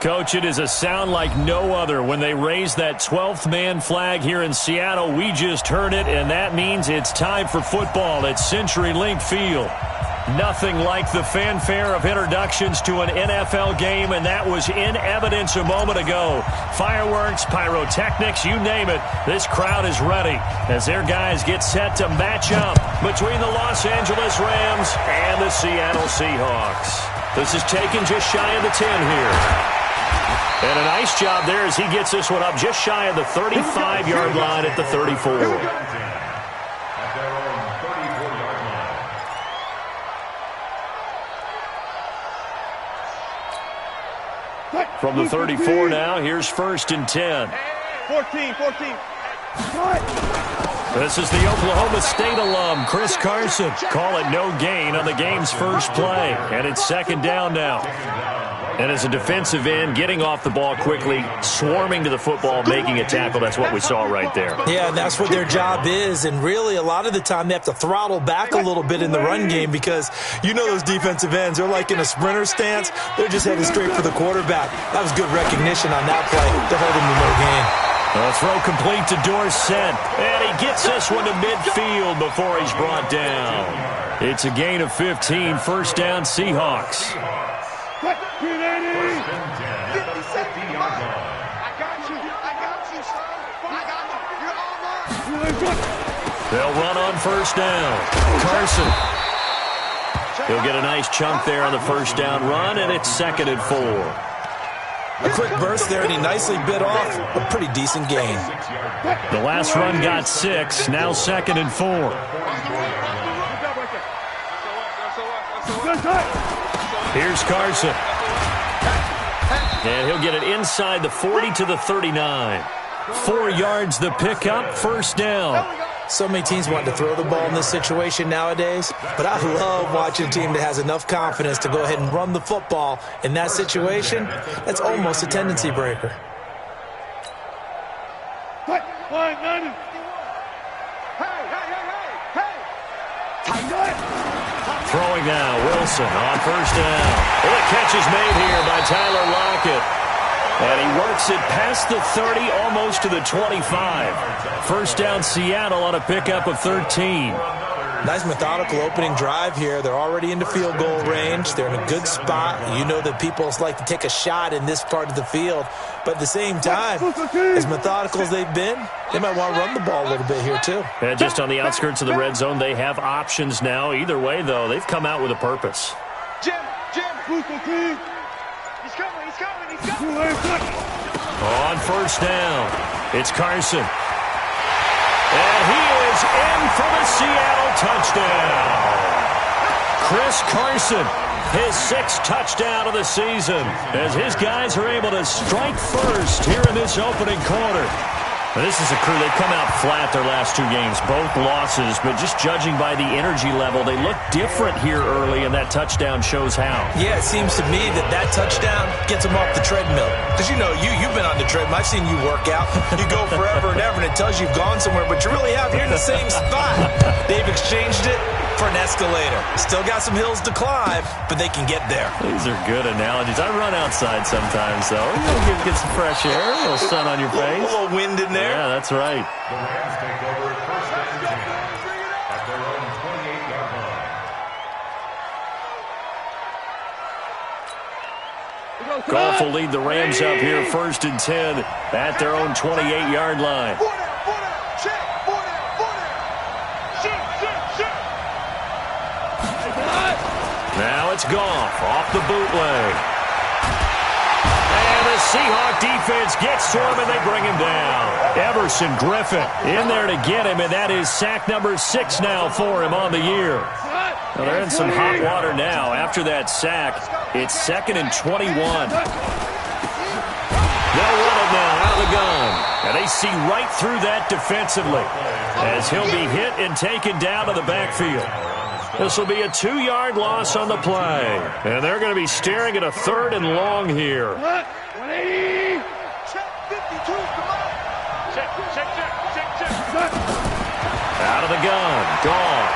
Coach, it is a sound like no other when they raise that 12th man flag here in Seattle. We just heard it, and that means it's time for football at CenturyLink Field. Nothing like the fanfare of introductions to an NFL game, and that was in evidence a moment ago. Fireworks, pyrotechnics, you name it. This crowd is ready as their guys get set to match up between the Los Angeles Rams and the Seattle Seahawks. This is taken just shy of the 10 here. And a nice job there as he gets this one up just shy of the 35-yard line at the 34. From the 34 now, here's 1st and 10. 14. This is the Oklahoma State alum, Chris Carson. Call it no gain on the game's first play. And it's 2nd down now. And as a defensive end, getting off the ball quickly, swarming to the football, making a tackle, that's what we saw right there. Yeah, that's what their job is. And really, a lot of the time, they have to throttle back a little bit in the run game because you know those defensive ends, they're like in a sprinter stance. They're just headed straight for the quarterback. That was good recognition on that play. They're holding the no gain. A throw complete to Dorsett. And he gets this one to midfield before he's brought down. It's a gain of 15, 1st down Seahawks. They'll run on 1st down. Carson. He'll get a nice chunk there on the 1st down run, and it's 2nd and 4. A quick burst there, and he nicely bit off a pretty decent gain. The last run got 6, now 2nd and 4. Here's Carson. And he'll get it inside the 40 to the 39. 4 yards the pickup, 1st down. So many teams want to throw the ball in this situation nowadays, but I love watching a team that has enough confidence to go ahead and run the football. In that situation, that's almost a tendency breaker. Throwing now, Wilson on 1st down. And the catch is made here by Tyler Lockett. And he works it past the 30, almost to the 25. 1st down Seattle on a pickup of 13. Nice methodical opening drive here. They're already into field goal range. They're in a good spot. You know that people like to take a shot in this part of the field. But at the same time, as methodical as they've been, they might want to run the ball a little bit here too. And just on the outskirts of the red zone, they have options now. Either way, though, they've come out with a purpose. Jim. He's coming. On 1st down, it's Carson. And he is in for the Seattle touchdown. Chris Carson, his 6th touchdown of the season, as his guys are able to strike first here in this opening quarter. Now, this is a crew, they've come out flat their last 2 games, both losses, but just judging by the energy level, they look different here early, and that touchdown shows how. Yeah, it seems to me that touchdown gets them off the treadmill. Because, you know, you've been on the treadmill. I've seen you work out. You go forever and ever, and it tells you you've gone somewhere, but you really have. You're in the same spot. They've exchanged it for an escalator. Still got some hills to climb, but they can get there. These are good analogies. I run outside sometimes, though. You'll get some fresh air, a little sun on your face. A little wind in there. Yeah, that's right. The Rams take over 1st and 10 at their own 28-yard line. Goff will lead the Rams up here 1st and 10 at their own 28-yard line. Now it's Goff off the bootleg. And the Seahawk defense gets to him, and they bring him down. Everson Griffin in there to get him, and that is sack number 6 now for him on the year. Well, they're in some hot water now. After that sack, it's 2nd and 21. They'll run it now out of the gun. And they see right through that defensively as he'll be hit and taken down to the backfield. This will be a 2-yard loss on the play. And they're going to be staring at a 3rd and long here. 180. Check 52. Come on. Check. Out of the gun. Goff.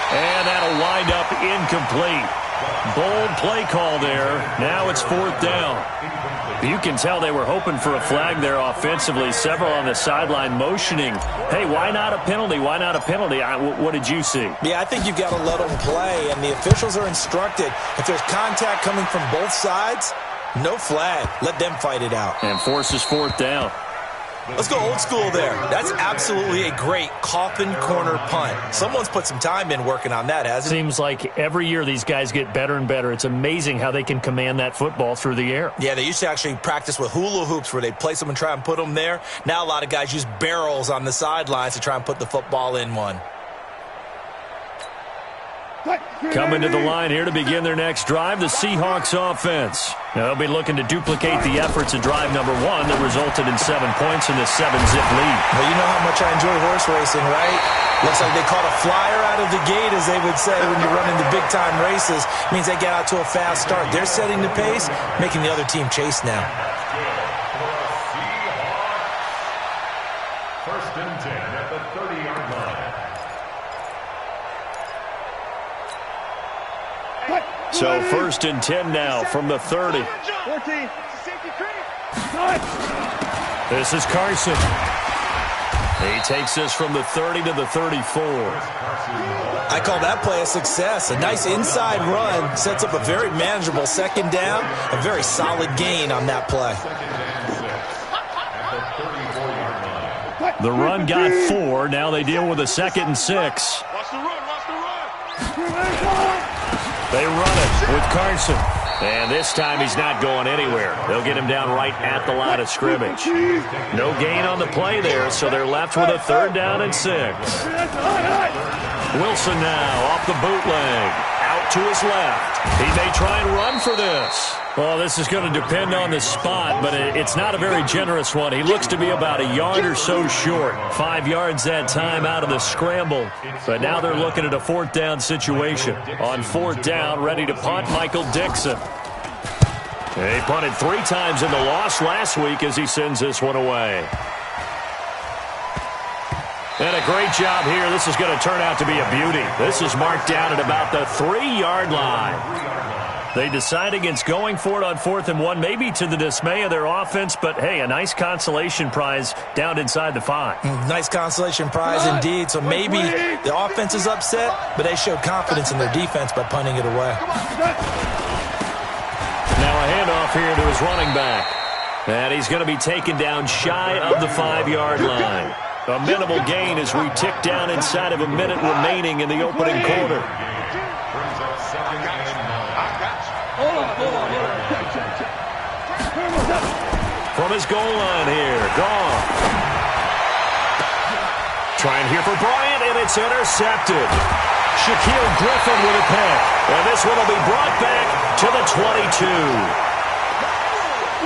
And that'll wind up incomplete. Bold play call there. Now it's 4th down. You can tell they were hoping for a flag there offensively. Several on the sideline motioning, hey, why not a penalty? Why not a penalty? What did you see? Yeah, I think you've got to let them play, and the officials are instructed. If there's contact coming from both sides, no flag. Let them fight it out. And forces 4th down. Let's go old school there. That's absolutely a great coffin corner punt. Someone's put some time in working on that, hasn't it? Seems like every year these guys get better and better. It's amazing how they can command that football through the air. Yeah, they used to actually practice with hula hoops where they'd place them and try and put them there. Now a lot of guys use barrels on the sidelines to try and put the football in one. Coming to the line here to begin their next drive, the Seahawks offense. Now, they'll be looking to duplicate the efforts of drive number 1 that resulted in 7 points in the 7-zip lead. Well, you know how much I enjoy horse racing, right? Looks like they caught a flyer out of the gate, as they would say when you're running the big-time races. It means they get out to a fast start. They're setting the pace, making the other team chase now. First and 10 at the 30-yard line. So 1st and 10 now from the 30. 14. This is Carson. He takes this from the 30 to the 34. I call that play a success. A nice inside run sets up a very manageable 2nd down. A very solid gain on that play. The run got 4. Now they deal with a 2nd and 6. Watch the run. Watch the run. They run it with Carson. And this time he's not going anywhere. They'll get him down right at the line of scrimmage. No gain on the play there, so they're left with a 3rd down and 6. Wilson now off the bootleg. Out to his left. He may try and run for this. Well, this is going to depend on the spot, but it's not a very generous one. He looks to be about a yard or so short. 5 yards that time out of the scramble. But now they're looking at a 4th down situation. On 4th down, ready to punt, Michael Dixon. He punted 3 times in the loss last week as he sends this one away. And a great job here. This is going to turn out to be a beauty. This is marked down at about the 3-yard line. They decide against going for it on 4th and 1, maybe to the dismay of their offense, but hey, a nice consolation prize down inside the 5. Nice consolation prize indeed. So maybe the offense is upset, but they showed confidence in their defense by punting it away. Now a handoff here to his running back. And he's going to be taken down shy of the 5-yard line. A minimal gain as we tick down inside of a minute remaining in the opening quarter. From his goal line here, gone. Trying here for Bryant, and it's intercepted. Shaquille Griffin with a pick. And this one will be brought back to the 22.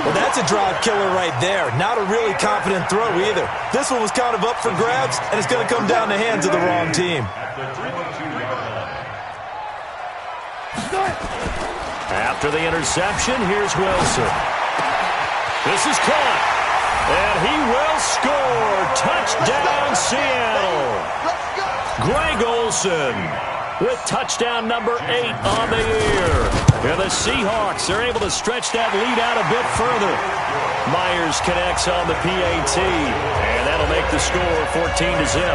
Well, that's a drive killer right there. Not a really confident throw either. This one was kind of up for grabs, and it's going to come down the hands of the wrong team. After the interception, here's Wilson. This is caught. And he will score. Touchdown, Seattle. Greg Olsen with touchdown number 8 on the year. And the Seahawks are able to stretch that lead out a bit further. Myers connects on the PAT. And that'll make the score 14-0.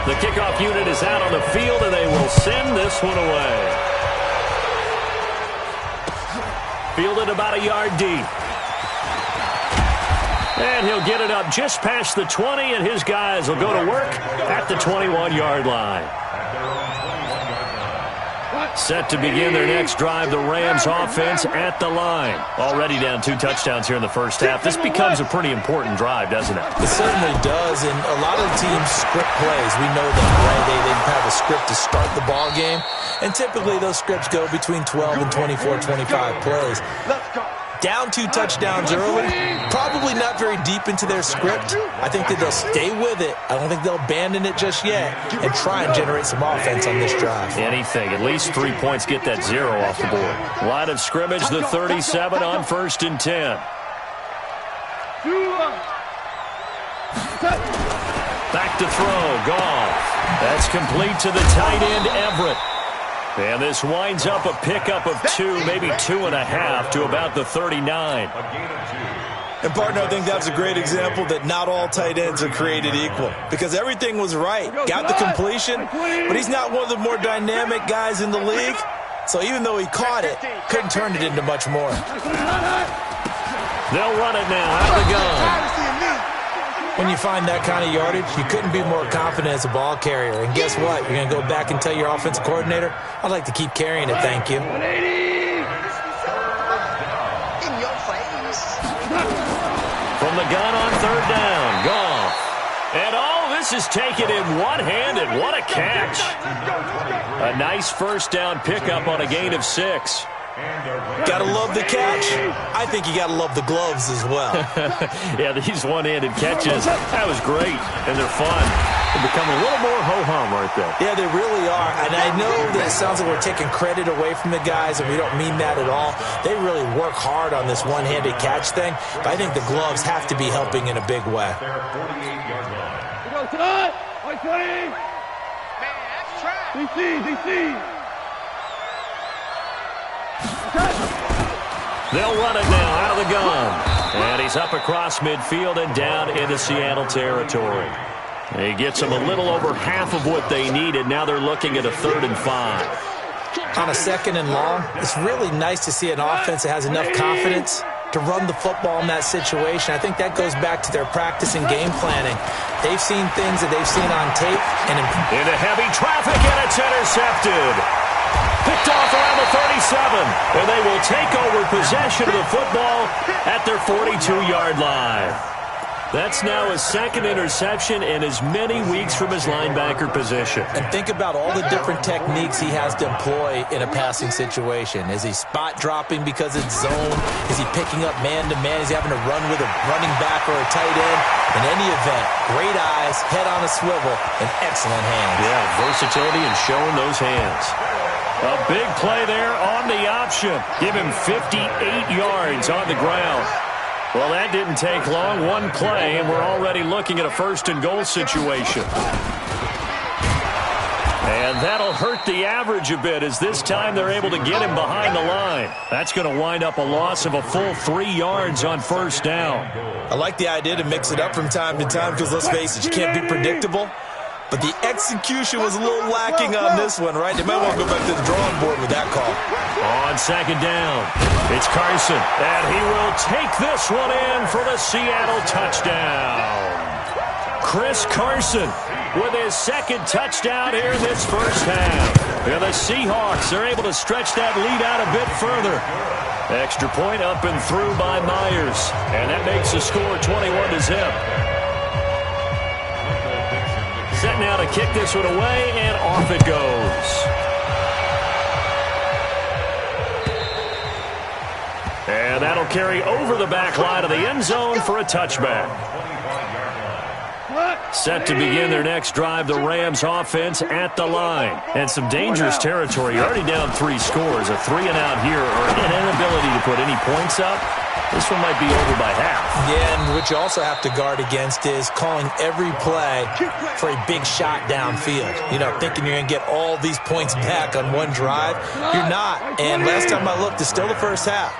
The kickoff unit is out on the field, and they will send this one away. Fielded about a yard deep. And he'll get it up just past the 20, and his guys will go to work at the 21-yard line. Set to begin their next drive, the Rams offense at the line. Already down 2 touchdowns here in the first half. This becomes a pretty important drive, doesn't it? It certainly does, and a lot of the teams script plays. We know that, right? They have a script to start the ball game, and typically those scripts go between 12 and 24, 25 plays. Down 2 touchdowns early, probably not very deep into their script. I think that they'll stay with it. I don't think they'll abandon it just yet and try and generate some offense on this drive. Anything. At least 3 points, get that 0 off the board. Line of scrimmage, the 37 on 1st and 10. Back to throw. Goff. That's complete to the tight end, Everett. And this winds up a pickup of 2, maybe 2.5 to about the 39. And, partner, I think that's a great example that not all tight ends are created equal because everything was right. Got the completion, but he's not one of the more dynamic guys in the league. So even though he caught it, couldn't turn it into much more. They'll run it now out of the gun. When you find that kind of yardage, you couldn't be more confident as a ball carrier. And guess what? You're going to go back and tell your offensive coordinator, I'd like to keep carrying it, thank you. From the gun on third down, Goff. And this is taken in one-handed. What a catch. A nice first down pickup on a gain of 6. Gotta love the catch. I think you gotta love the gloves as well. Yeah, these one-handed catches, that was great, and they're fun. They're becoming a little more ho-hum, aren't they? Yeah, they really are, and I know that it sounds like we're taking credit away from the guys, and we don't mean that at all. They really work hard on this one-handed catch thing, but I think the gloves have to be helping in a big way. They'll run it now out of the gun. And he's up across midfield and down into Seattle territory. He gets them a little over half of what they needed. Now they're looking at a 3rd and 5. On a 2nd and long, it's really nice to see an offense that has enough confidence to run the football in that situation. I think that goes back to their practice and game planning. They've seen things that they've seen on tape. And into heavy traffic, and it's intercepted. Picked off around the 37, and they will take over possession of the football at their 42-yard line. That's now his 2nd interception in as many weeks from his linebacker position. And think about all the different techniques he has to employ in a passing situation. Is he spot dropping because it's zone? Is he picking up man-to-man? Is he having to run with a running back or a tight end? In any event, great eyes, head on a swivel, and excellent hands. Yeah, versatility and showing those hands. A big play there on the option. Give him 58 yards on the ground. Well, that didn't take long. One play, and we're already looking at a 1st and goal situation. And that'll hurt the average a bit as this time they're able to get him behind the line. That's going to wind up a loss of a full 3 yards on 1st down. I like the idea to mix it up from time to time because, let's face it, you can't be predictable. But the execution was a little lacking on this one, right? They might want to go back to the drawing board with that call. On 2nd down, it's Carson, and he will take this one in for the Seattle touchdown. Chris Carson with his 2nd touchdown here in this first half. And the Seahawks are able to stretch that lead out a bit further. Extra point up and through by Myers, and that makes the score 21-0. Set now to kick this one away, and off it goes. And that'll carry over the back line of the end zone for a touchback. Set to begin their next drive, the Rams offense at the line. And some dangerous territory. You're already down 3 scores. A 3-and-out here, or an inability to put any points up. This one might be over by half. Yeah, and what you also have to guard against is calling every play for a big shot downfield. You know, thinking you're going to get all these points back on one drive. You're not. And last time I looked, it's still the first half.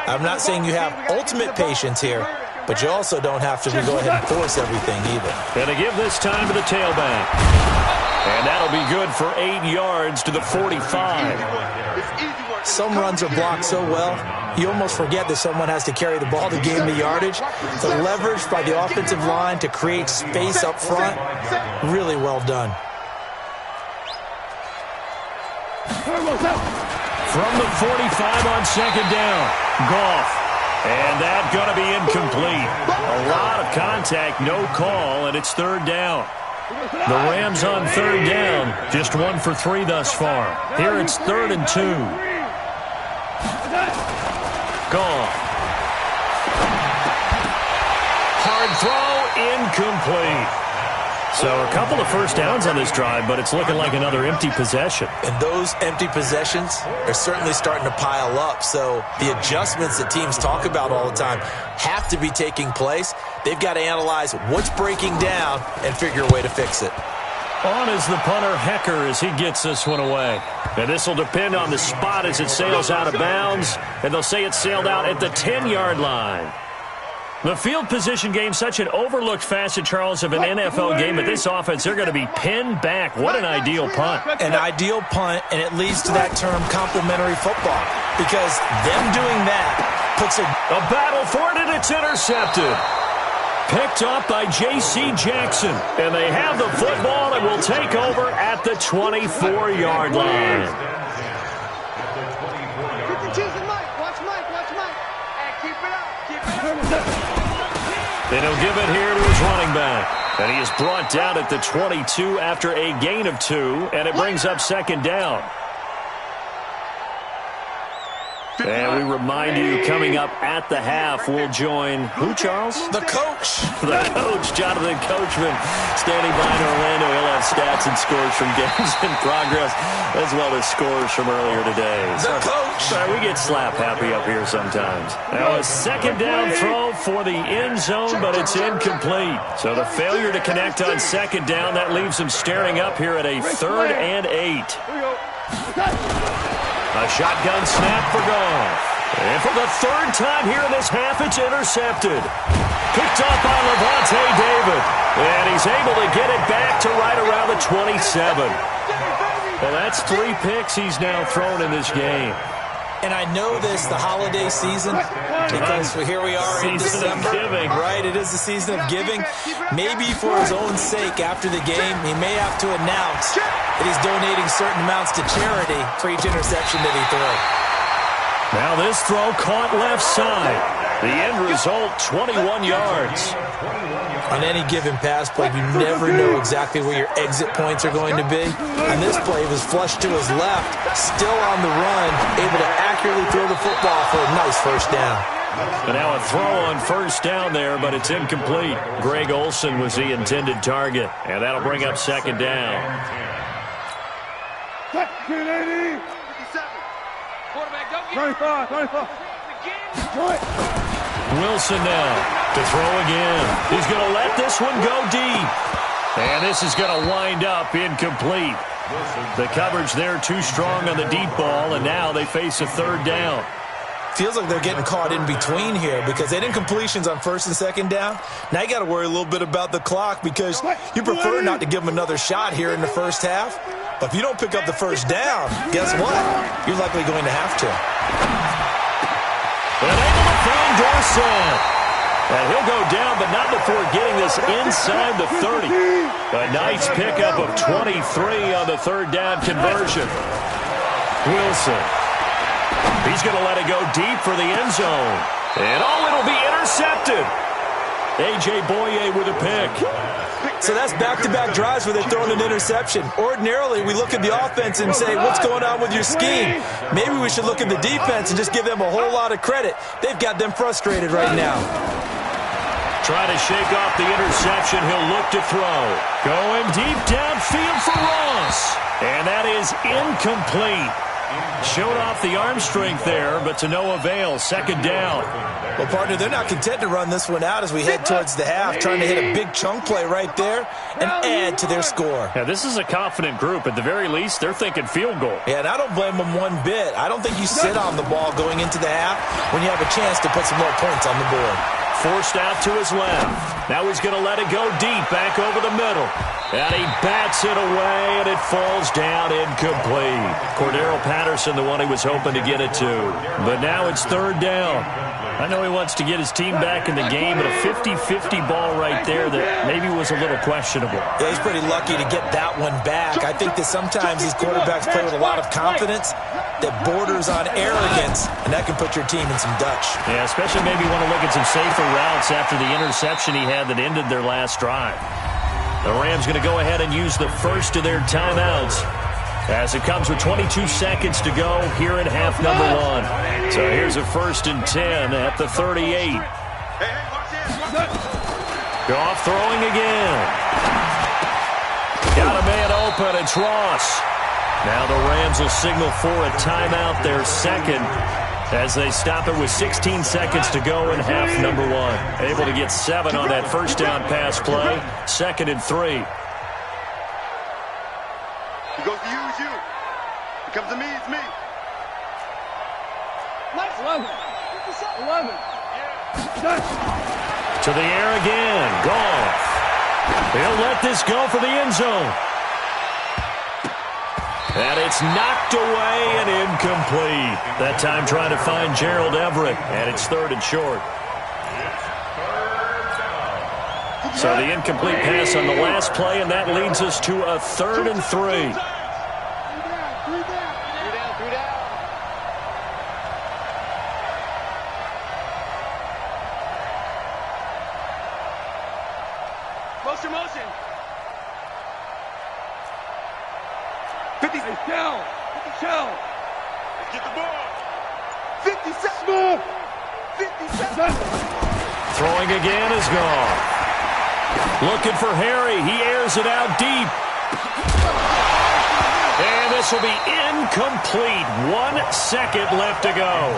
I'm not saying you have ultimate patience here, but you also don't have to go ahead and force everything either. And to give this time to the tailback. And that'll be good for 8 yards to the 45. Some runs are blocked so well, you almost forget that someone has to carry the ball to gain the yardage. The leverage by the offensive line to create space up front, really well done. From the 45 on 2nd down, Goff. And that's going to be incomplete. A lot of contact, no call, and it's 3rd down. The Rams on 3rd down, just 1 for 3 thus far. Here it's 3rd and 2. Goff. Hard throw, incomplete. So a couple of first downs on this drive, but it's looking like another empty possession. And those empty possessions are certainly starting to pile up. So the adjustments that teams talk about all the time have to be taking place. They've got to analyze what's breaking down and figure a way to fix it. On is the punter, Hecker, as he gets this one away. And this will depend on the spot as it sails out of bounds. And they'll say it sailed out at the 10-yard line. The field position game, such an overlooked facet, Charles, of an NFL game. But this offense, they're going to be pinned back. What an ideal punt. An ideal punt, and it leads to that term complementary football. Because them doing that puts a battle for it, and it's intercepted. Picked up by J.C. Jackson. And they have the football and will take over at the 24-yard line. And he'll give it here to his running back. And he is brought down at the 22 after a gain of 2. And it brings up second down. And we remind you, coming up at the half, we'll join who, Charles? The coach. The coach, Jonathan Coachman, standing by in Orlando. He'll have stats and scores from games in progress, as well as scores from earlier today. The coach. Sorry, we get slap happy up here sometimes. Now a second down throw for the end zone, but it's incomplete. So the failure to connect on second down, that leaves him staring up here at a 3rd and 8. A shotgun snap for Goff. And for the 3rd time here in this half, it's intercepted. Picked up by Levante David. And he's able to get it back to right around the 27. Well, that's 3 picks he's now thrown in this game. And I know this, the holiday season, because here we are in December. Giving. Right, it is the season of giving. Maybe for his own sake after the game, he may have to announce that he's donating certain amounts to charity for each interception that he threw. Now this throw caught left side. The end result, 21 yards. On any given pass play, you never know exactly where your exit points are going to be. On this play, it was flushed to his left, still on the run, able to accurately throw the football for a nice first down. And now a throw on first down there, but it's incomplete. Greg Olsen was the intended target, and that'll bring up second down. Wilson now to throw again. He's going to let this one go deep. And this is going to wind up incomplete. The coverage there too strong on the deep ball, and now they face a 3rd down. Feels like they're getting caught in between here because they didn't completions on 1st and 2nd down. Now you got to worry a little bit about the clock because you prefer not to give them another shot here in the first half. But if you don't pick up the first down, guess what? You're likely going to have to. And able to find Dorsett. And he'll go down, but not before getting this inside the 30. A nice pickup of 23 on the 3rd down conversion. Wilson. He's going to let it go deep for the end zone. And it'll be intercepted. A.J. Boye with a pick. So that's back-to-back drives where they're throwing an interception. Ordinarily, we look at the offense and say, what's going on with your scheme? Maybe we should look at the defense and just give them a whole lot of credit. They've got them frustrated right now. Try to shake off the interception. He'll look to throw. Going deep downfield for Ross. And that is incomplete. Showed off the arm strength there, but to no avail. Second down. Well, partner, they're not content to run this one out as we head towards the half, trying to hit a big chunk play right there and add to their score. Yeah, this is a confident group. At the very least, they're thinking field goal. Yeah, and I don't blame them one bit. I don't think you sit on the ball going into the half when you have a chance to put some more points on the board. Forced out to his left. Now he's going to let it go deep back over the middle. And he bats it away, and it falls down incomplete. Cordero Patterson, the one he was hoping to get it to. But now it's 3rd down. I know he wants to get his team back in the game, but a 50-50 ball right there that maybe was a little questionable. Yeah, he's pretty lucky to get that one back. I think that sometimes these quarterbacks play with a lot of confidence that borders on arrogance, and that can put your team in some Dutch. Yeah, especially maybe want to look at some safer routes after the interception he had that ended their last drive. The Rams going to go ahead and use the first of their timeouts as it comes with 22 seconds to go here in half number 1. So here's a 1st and 10 at the 38. Goff throwing again. Got a man open. It's Ross. Now the Rams will signal for a timeout, their second, as they stop it with 16 seconds to go in half number 1. Able to get 7 on that first down pass play. 2nd and 3. goes to you, it's you. It comes to me, it's me. 11. 11. To the air again. Gone. He'll let this go for the end zone. And it's knocked away and incomplete. That time trying to find Gerald Everett. And it's 3rd and short. So the incomplete pass on the last play, and that leads us to a 3rd and 3. Motion. 50 down. 50 down. Let's get the ball. 50 seconds. 50 seconds. Throwing again is gone. Looking for Harry. He airs it out deep. And this will be incomplete. 1 second left to go.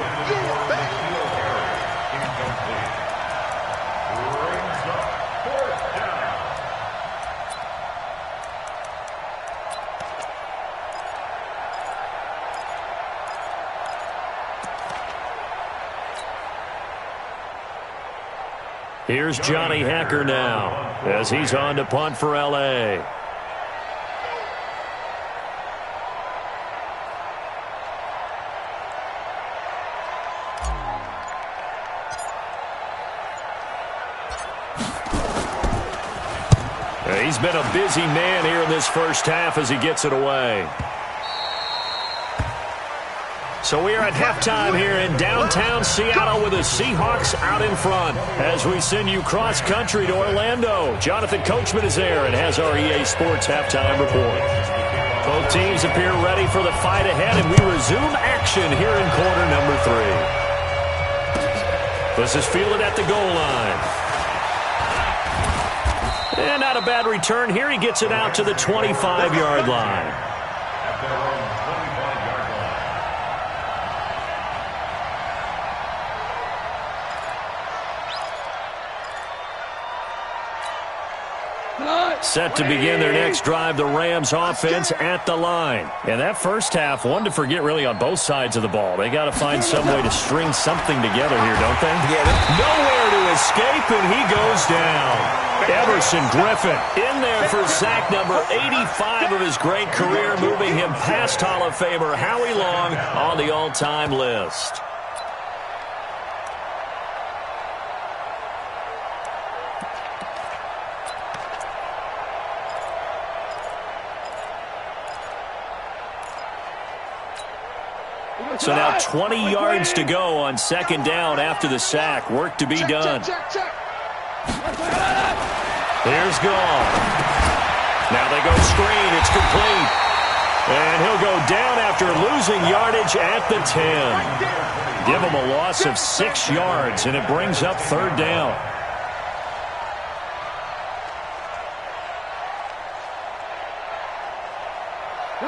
Here's Johnny Hacker now as he's on to punt for L.A. He's been a busy man here in this first half as he gets it away. So we are at halftime here in downtown Seattle with the Seahawks out in front. As we send you cross-country to Orlando, Jonathan Coachman is there and has our EA Sports halftime report. Both teams appear ready for the fight ahead, and we resume action here in quarter number 3. This is fielded at the goal line. And not a bad return here. He gets it out to the 25-yard line. Set to begin their next drive, the Rams offense at the line. And that first half, one to forget really on both sides of the ball. They got to find some way to string something together here, don't they? Yeah. Nowhere to escape, and he goes down. Everson Griffin in there for sack number 85 of his great career, moving him past Hall of Famer Howie Long on the all-time list. So now 20 yards to go on 2nd down after the sack. Work to be done. Here's Gall. Now they go screen. It's complete. And he'll go down after losing yardage at the 10. Give him a loss of 6 yards, and it brings up 3rd down.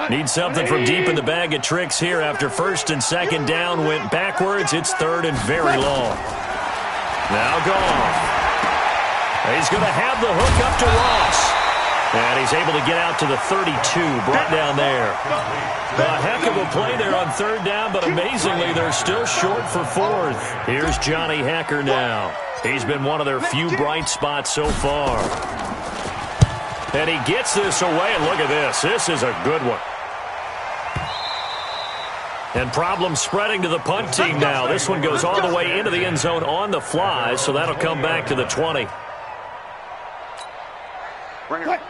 Need something from deep in the bag of tricks here after 1st and 2nd down went backwards. It's 3rd and very long. Now Gall. He's going to have the hook up to Ross. And he's able to get out to the 32, brought down there. A heck of a play there on 3rd down, but amazingly, they're still short for 4th. Here's Johnny Hacker now. He's been one of their few bright spots so far. And he gets this away, and look at this. This is a good one. And problems spreading to the punt team now. This one goes all the way into the end zone on the fly, so that'll come back to the 20.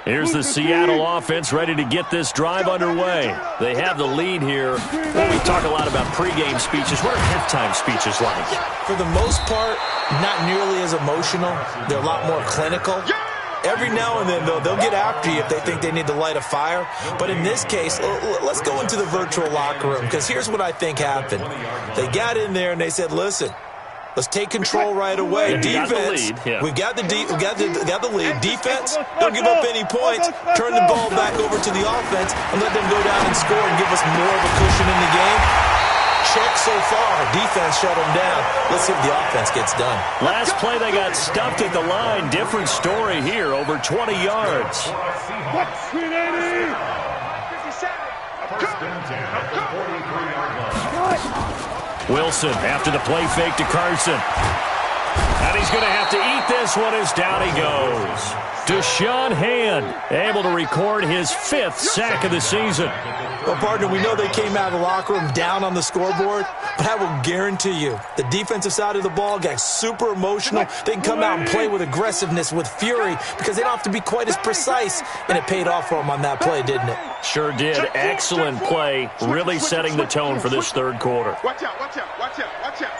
Here's the Seattle offense ready to get this drive underway. They have the lead here. Well, we talk a lot about pregame speeches. What are halftime speeches like? For the most part, not nearly as emotional. They're a lot more clinical. Every now and then, though, they'll get after you if they think they need to light a fire. But in this case, let's go into the virtual locker room, because here's what I think happened. They got in there and they said, listen, let's take control right away. Defense, we've got the lead. Defense, don't give up any points. Turn the ball back over to the offense and let them go down and score and give us more of a cushion in the game. Check so far. Defense shut them down. Let's see if the offense gets done. Last play, they got stuffed at the line. Different story here, over 20 yards. 380. 57. First and 10 at the 43-yard line. Wilson after the play fake to Carson. And he's going to have to eat this one as down he goes. Deshaun Hand able to record his 5th sack of the season. Well, partner, we know they came out of the locker room down on the scoreboard, but I will guarantee you the defensive side of the ball got super emotional. They can come out and play with aggressiveness, with fury, because they don't have to be quite as precise, and it paid off for them on that play, didn't it? Sure did. Excellent play, really setting the tone for this third quarter. Watch out, watch out, watch out, watch out.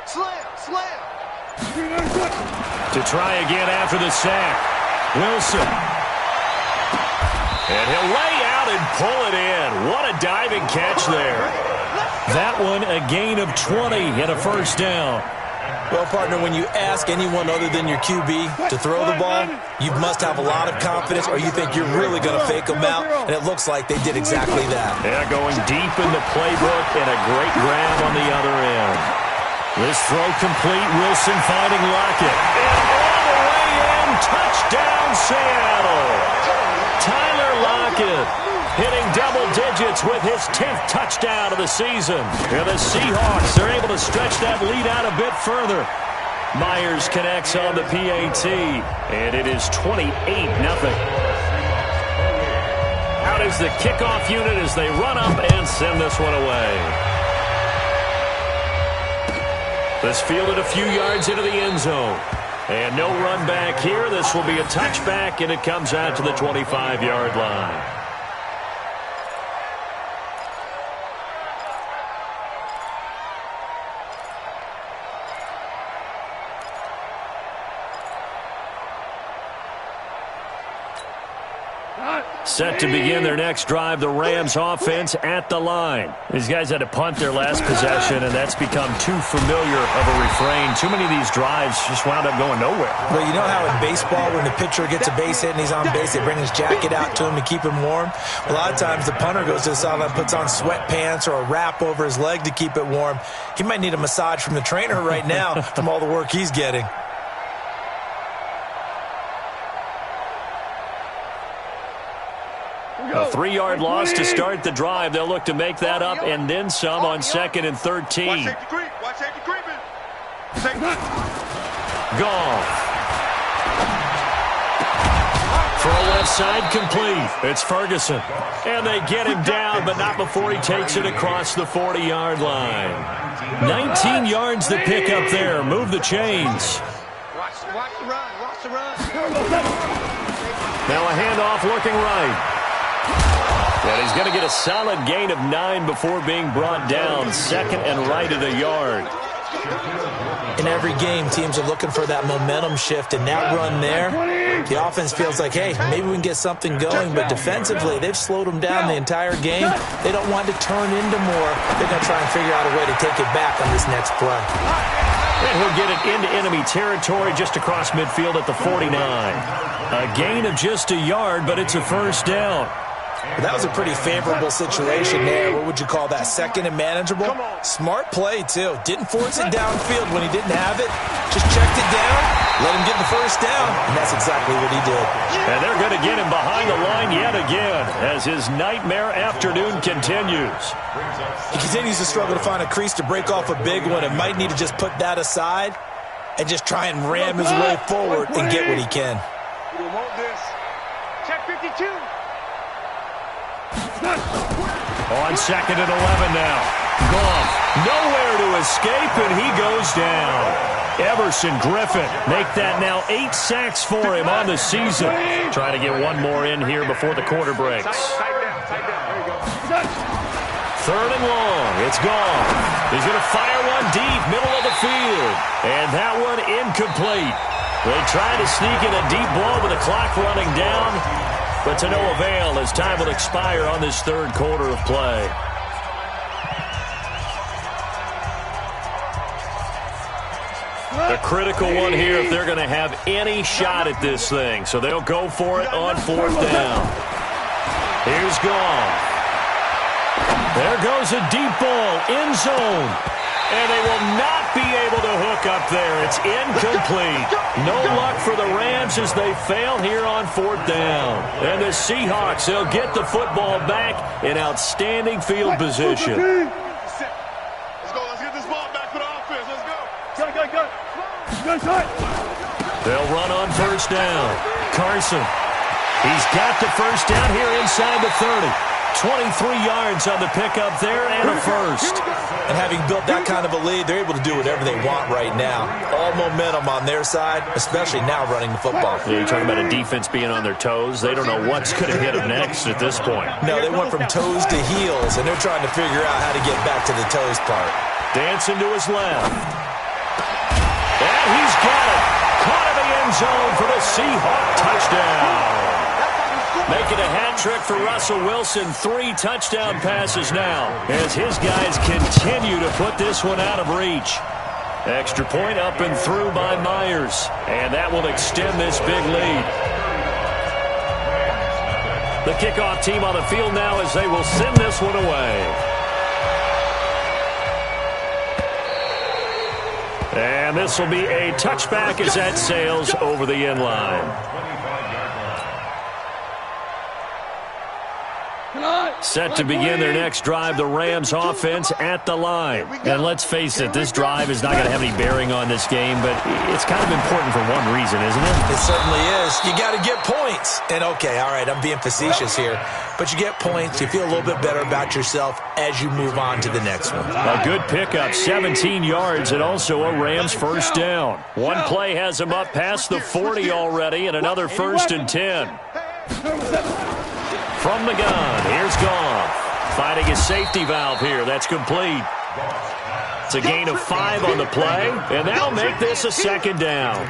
Slam, slam. To try again after the sack. Wilson. And he'll lay out and pull it in. What a diving catch there. That one a gain of 20 and a first down. Well, partner, when you ask anyone other than your QB to throw the ball, you must have a lot of confidence or you think you're really going to fake them out, and it looks like they did exactly that. Yeah, going deep in the playbook and a great grab on the other end. This throw complete. Wilson finding Lockett. And all the way in. Touchdown, Seattle. Tyler Lockett hitting double digits with his 10th touchdown of the season. And the Seahawks are able to stretch that lead out a bit further. Myers connects on the PAT. And it is 28-0. Out is the kickoff unit as they run up and send this one away. This fielded a few yards into the end zone. And no run back here. This will be a touchback, and it comes out to the 25-yard line. Set to begin their next drive, the Rams offense at the line. These guys had to punt their last possession, and that's become too familiar of a refrain. Too many of these drives just wound up going nowhere. Well, you know how in baseball when the pitcher gets a base hit and he's on base, they bring his jacket out to him to keep him warm? A lot of times the punter goes to the sideline, puts on sweatpants or a wrap over his leg to keep it warm. He might need a massage from the trainer right now from all the work he's getting. A 3-yard loss to start the drive. They'll look to make that up and then some on 2nd and 13. Watch safety creep. Watch safety creeping. Goff. For a left side complete. It's Ferguson. And they get him down, but not before he takes it across the 40-yard line. 19 yards to pick up there. Move the chains. Watch the run. Watch the run. Now a handoff looking right. And he's going to get a solid gain of 9 before being brought down. 2nd and right of the yard. In every game, teams are looking for that momentum shift, and that run there, the offense feels like, hey, maybe we can get something going, but defensively, they've slowed them down the entire game. They don't want to turn into more. They're going to try and figure out a way to take it back on this next play. And he'll get it into enemy territory just across midfield at the 49. A gain of just a yard, but it's a first down. Well, that was a pretty favorable situation there. What would you call that? 2nd and manageable? Smart play, too. Didn't force it downfield when he didn't have it. Just checked it down, let him get the first down, and that's exactly what he did. And they're going to get him behind the line yet again as his nightmare afternoon continues. He continues to struggle to find a crease to break off a big one and might need to just put that aside and just try and ram his way forward and get what he can. We want this. Check 52. On 2nd and 11 now. Goff nowhere to escape, and he goes down. Everson Griffin make that now 8 sacks for him on the season. Trying to get one more in here before the quarter breaks. Tight down. There you go. 3rd and long. It's Goff. He's going to fire one deep, middle of the field. And that one incomplete. They try to sneak in a deep blow with the clock running down. But to no avail as time will expire on this third quarter of play. A critical one here if they're going to have any shot at this thing. So they'll go for it on 4th down. Here's Goff. There goes a deep ball, end zone. And they will not be able to hook up there. It's incomplete. No luck for the Rams as they fail here on 4th down. And the Seahawks, they'll get the football back in outstanding field position. Let's go. Let's get this ball back for the offense. Let's go. Go. They'll run on 1st down. Carson. He's got the 1st down here inside the 30. 23 yards on the pickup there and a first. And having built that kind of a lead, they're able to do whatever they want right now. All momentum on their side, especially now running the football. Yeah, you're talking about a defense being on their toes. They don't know what's going to hit them next at this point. No, they went from toes to heels, and they're trying to figure out how to get back to the toes part. Dancing to his left. And he's got it. Caught in the end zone for the Seahawk touchdown. Making a hat trick for Russell Wilson. 3 touchdown passes now as his guys continue to put this one out of reach. Extra point up and through by Myers. And that will extend this big lead. The kickoff team on the field now as they will send this one away. And this will be a touchback as that sails over the end line. Set to begin their next drive, the Rams offense at the line. And let's face it, this drive is not going to have any bearing on this game, but it's kind of important for one reason, isn't it? It certainly is. You got to get points. And okay, all right, I'm being facetious here, but you get points, you feel a little bit better about yourself as you move on to the next one. A good pickup, 17 yards, and also a Rams 1st down. One play has him up past the 40 already, and another 1st and 10. From the gun, here's Goff. Finding his safety valve here. That's complete. It's a gain of 5 on the play, and that'll make this a 2nd down.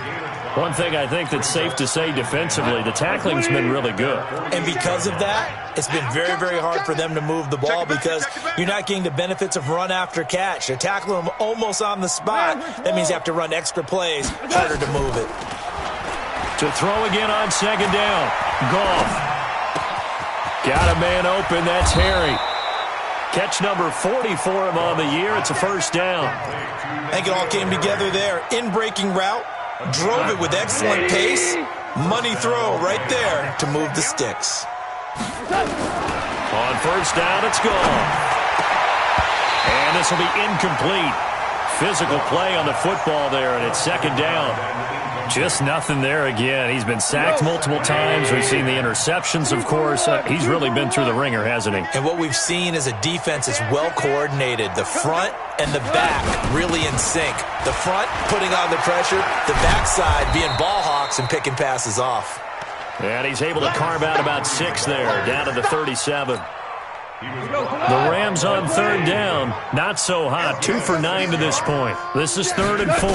One thing I think that's safe to say defensively, the tackling's been really good. And because of that, it's been very, very hard for them to move the ball because you're not getting the benefits of run after catch. They're tackling them almost on the spot. That means you have to run extra plays, harder to move it. To throw again on 2nd down. Goff. Got a man open. That's Harry. Catch number 40 for him on the year. It's a 1st down. I think it all came together there. In-breaking route. Drove it with excellent pace. Money throw right there to move the sticks. On 1st down, it's gone. And this will be incomplete. Physical play on the football there, and it's 2nd down. Just nothing there again. He's been sacked multiple times. We've seen the interceptions, of course. He's really been through the ringer, hasn't he? And what we've seen is a defense that's well coordinated. The front and the back really in sync. The front putting on the pressure. The backside being ball hawks and picking passes off. And he's able to carve out about 6 there, down to the 37. The Rams on 3rd down. Not so hot. 2 for 9 to this point. This is 3rd and 4.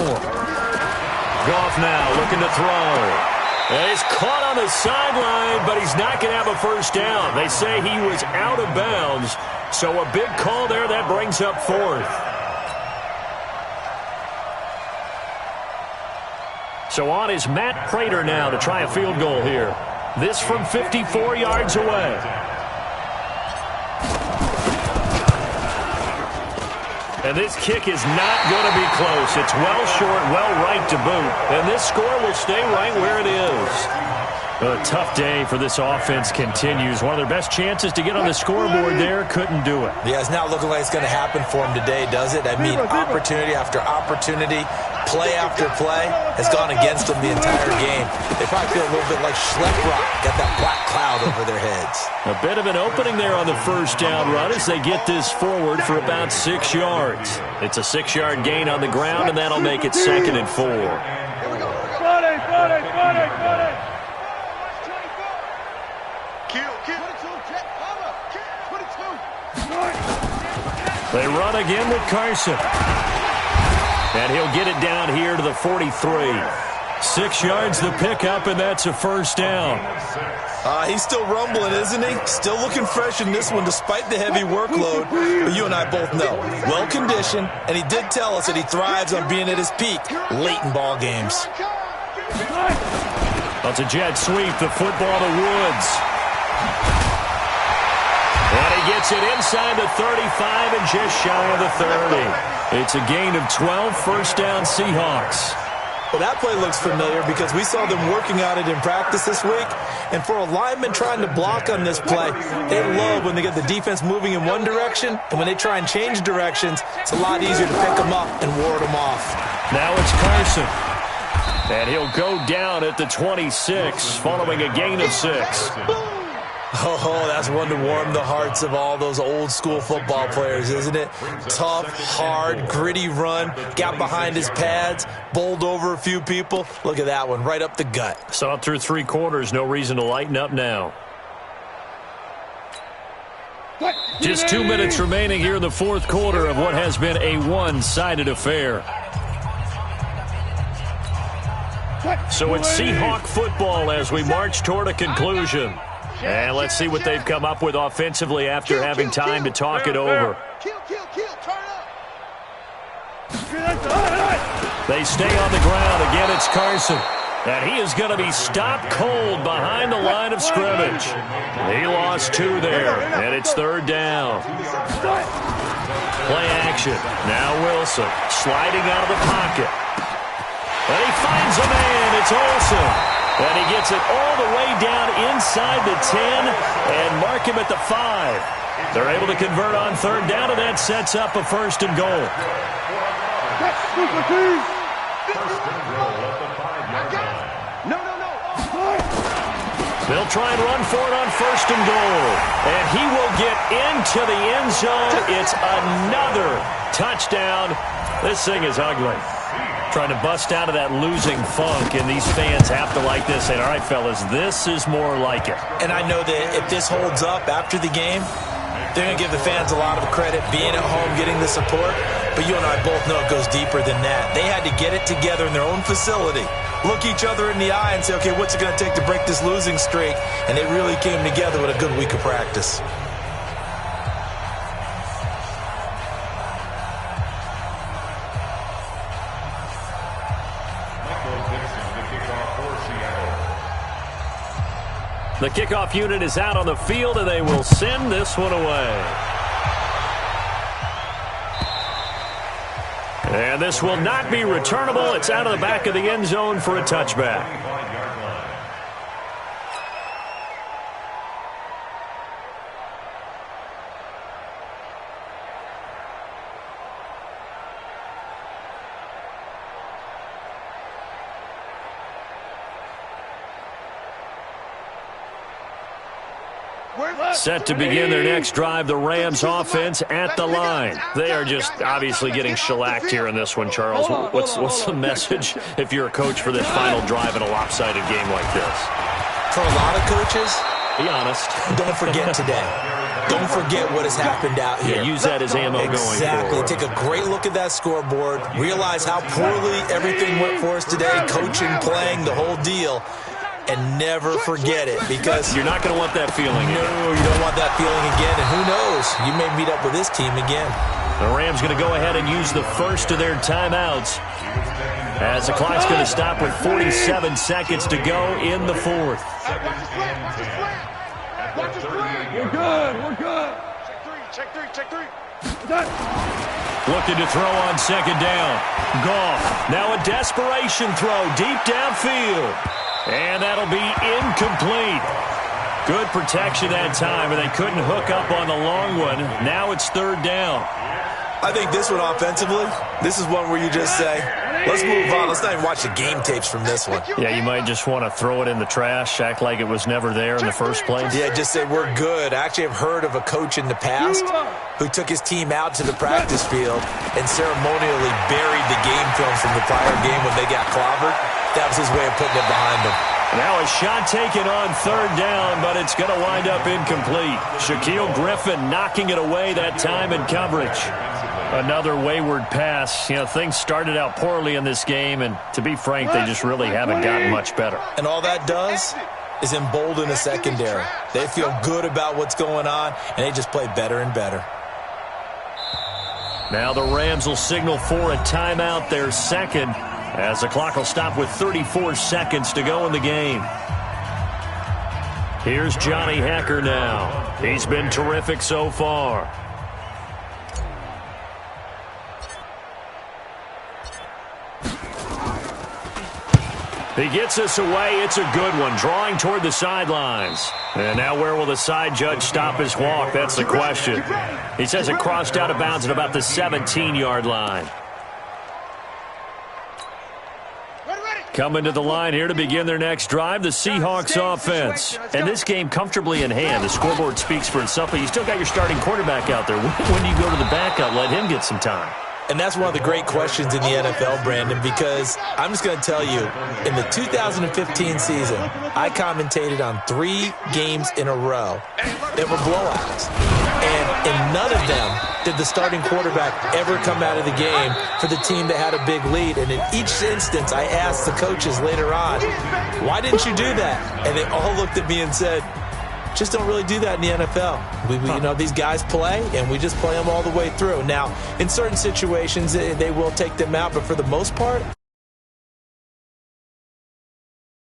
Goff now looking to throw. And he's caught on the sideline, but he's not going to have a 1st down. They say he was out of bounds, so a big call there. That brings up 4th. So on is Matt Prater now to try a field goal here. This from 54 yards away. And this kick is not going to be close. It's well short, well right to boot. And this score will stay right where it is. A tough day for this offense continues. One of their best chances to get on the scoreboard there, couldn't do it. Yeah, it's not looking like it's going to happen for them today, does it? I mean, opportunity after opportunity, play after play has gone against them the entire game. They probably feel a little bit like Schleprock, got that black cloud over their heads. A bit of an opening there on the 1st down run as they get this forward for about 6 yards. It's a 6-yard gain on the ground, and that'll make it 2nd and 4. They run again with Carson. And he'll get it down here to the 43. 6 yards the pickup, and that's a 1st down. He's still rumbling, isn't he? Still looking fresh in this one despite the heavy workload. But you and I both know, well-conditioned, and he did tell us that he thrives on being at his peak late in ball games. That's a jet sweep, the football to Woods. And he gets it inside the 35 and just shy of the 30. It's a gain of 12, first down Seahawks. Well, that play looks familiar because we saw them working on it in practice this week. And for a lineman trying to block on this play, they love when they get the defense moving in one direction. And when they try and change directions, it's a lot easier to pick them up and ward them off. Now it's Carson. And he'll go down at the 26 following a gain of 6. Oh, that's one to warm the hearts of all those old-school football players, isn't it? Tough, hard, gritty run, got behind his pads, bowled over a few people. Look at that one, right up the gut. Saw it through 3 quarters, no reason to lighten up now. Just 2 minutes remaining here in the 4th quarter of what has been a one-sided affair. So it's Seahawk football as we march toward a conclusion. And let's see what they've come up with offensively after having time to talk it over. They stay on the ground. Again, it's Carson. And he is going to be stopped cold behind the line of scrimmage. He lost 2 there, and it's 3rd down. Play action. Now Wilson sliding out of the pocket. And he finds a man. It's Olsen. And he gets it all the way down inside the 10 and mark him at the 5. They're able to convert on 3rd down, and that sets up a 1st and goal. They'll try and run for it on 1st and goal. And he will get into the end zone. It's another touchdown. This thing is ugly. Trying to bust out of that losing funk, and these fans have to like this. And all right, fellas, this is more like it. And I know that if this holds up after the game, they're going to give the fans a lot of credit, being at home, getting the support. But you and I both know it goes deeper than that. They had to get it together in their own facility, look each other in the eye and say, okay, what's it going to take to break this losing streak? And they really came together with a good week of practice. The kickoff unit is out on the field, and they will send this one away. And this will not be returnable. It's out of the back of the end zone for a touchback. Set to begin their next drive, the Rams offense at the line. They are just obviously getting shellacked here in this one, Charles. What's the message if you're a coach for this final drive in a lopsided game like this? For a lot of coaches, be honest. Don't forget today. Don't forget what has happened out here. Yeah, use that as ammo going forward. Exactly. Take a great look at that scoreboard. Realize how poorly everything went for us today. Coaching, playing, the whole deal. And never forget it, because you're not going to want that feeling again. No, you don't want that feeling again. And who knows? You may meet up with this team again. The Rams going to go ahead and use the first of their timeouts as the clock's going to stop with 47 seconds to go in the 4th. We're good. We're good. Check three. Looking to throw on 2nd down. Goff. Now a desperation throw deep downfield. And that'll be incomplete. Good protection that time, and they couldn't hook up on the long one. Now it's 3rd down. I think this one offensively, this is one where you just say, let's move on. Let's not even watch the game tapes from this one. Yeah, you might just want to throw it in the trash, act like it was never there in the first place. Yeah, just say we're good. I actually have heard of a coach in the past who took his team out to the practice field and ceremonially buried the game film from the prior game when they got clobbered. That was his way of putting it behind them. Now a shot taken on 3rd down, but it's going to wind up incomplete. Shaquille Griffin knocking it away that time in coverage. Another wayward pass. You know, things started out poorly in this game, and to be frank, they just really haven't gotten much better. And all that does is embolden the secondary. They feel good about what's going on, and they just play better and better. Now the Rams will signal for a timeout, their second, as the clock will stop with 34 seconds to go in the game. Here's Johnny Hecker now. He's been terrific so far. He gets us away. It's a good one, drawing toward the sidelines. And now where will the side judge stop his walk? That's the question. He says it crossed out of bounds at about the 17-yard line. Coming to the line here to begin their next drive, the Seahawks offense. And this game comfortably in hand. The scoreboard speaks for itself, but you still got your starting quarterback out there. When do you go to the backup, let him get some time? And that's one of the great questions in the NFL, Brandon, because I'm just going to tell you, in the 2015 season, I commentated on 3 games in a row that were blowouts. And in none of them did the starting quarterback ever come out of the game for the team that had a big lead. And in each instance, I asked the coaches later on, why didn't you do that? And they all looked at me and said, just don't really do that in the NFL. You know, these guys play, and we just play them all the way through. Now, in certain situations, they will take them out, but for the most part,